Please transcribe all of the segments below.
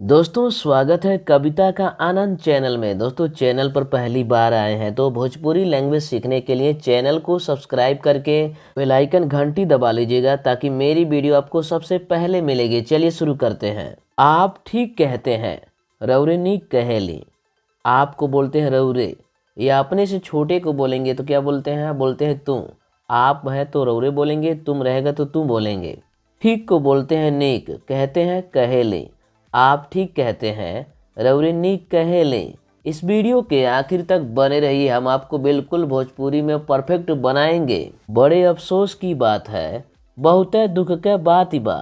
दोस्तों स्वागत है कविता का आनंद चैनल में। दोस्तों चैनल पर पहली बार आए हैं तो भोजपुरी लैंग्वेज सीखने के लिए चैनल को सब्सक्राइब करके बेल आइकन घंटी दबा लीजिएगा ताकि मेरी वीडियो आपको सबसे पहले मिलेगी। चलिए शुरू करते हैं। आप ठीक कहते हैं, रौरे नीक कहेली। आपको बोलते हैं रौरे, या अपने से छोटे को बोलेंगे तो क्या बोलते हैं? बोलते हैं तुम। आप है तो रौरे बोलेंगे, तुम रहेगा तो तुम बोलेंगे। ठीक को बोलते हैं नीक, कहते हैं कहेले। आप ठीक कहते हैं, रौरे नीक कहेले। इस वीडियो के आखिर तक बने रहिए, हम आपको बिल्कुल भोजपुरी में परफेक्ट बनाएंगे। बड़े अफसोस की बात है, बहुत दुख के बात ही बा।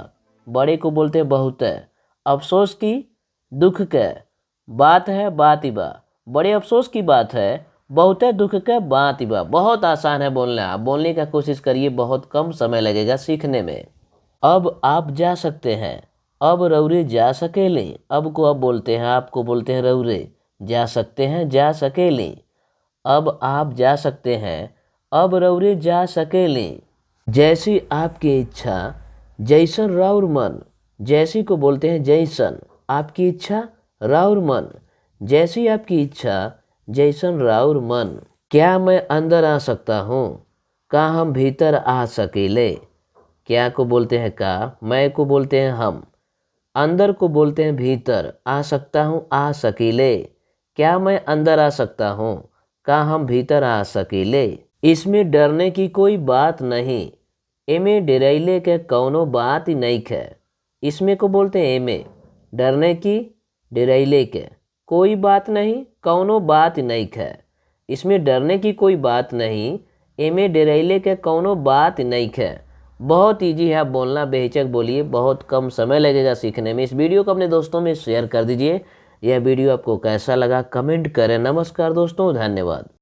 बड़े को बोलते हैं बहुत, अफसोस की दुख के बात है बात ही बा। बड़े अफसोस की बात है, बहुत दुख के बात ही बा। बहुत आसान है बोलना, आप बोलने का कोशिश करिए, बहुत कम समय लगेगा सीखने में। अब आप जा सकते हैं, अब रौरे जा सकेले। अब को अब बोलते हैं, आपको बोलते हैं रौरे। जा सकते हैं, जा सकेले। अब आप जा सकते हैं, अब रौरे जा सकेले। जैसी आपकी इच्छा, जैसन राउर मन। जैसी को बोलते हैं जैसन, आपकी इच्छा राउर मन। जैसी आपकी इच्छा, जैसन राउर मन। क्या मैं अंदर आ सकता हूँ, का हम भीतर आ सकेले। क्या को बोलते हैं का, मैं को बोलते हैं हम, अंदर को बोलते हैं भीतर। आ सकता हूँ, आ सकीले। क्या मैं अंदर आ सकता हूँ, का हम भीतर आ सकीले। इसमें डरने की कोई बात नहीं, एमे डरैले के कौनो बात ही नहीं है। इसमें को बोलते हैं एमे, डरने की, डरैले के कोई बात नहीं, कौनो बात ही नहीं है। इसमें डरने की कोई बात नहीं, एमे डरैले के कौनो बात ही नहीं है। बहुत इजी है, आप बोलना बेहिचक बोलिए, बहुत कम समय लगेगा सीखने में। इस वीडियो को अपने दोस्तों में शेयर कर दीजिए। यह वीडियो आपको कैसा लगा कमेंट करें। नमस्कार दोस्तों, धन्यवाद।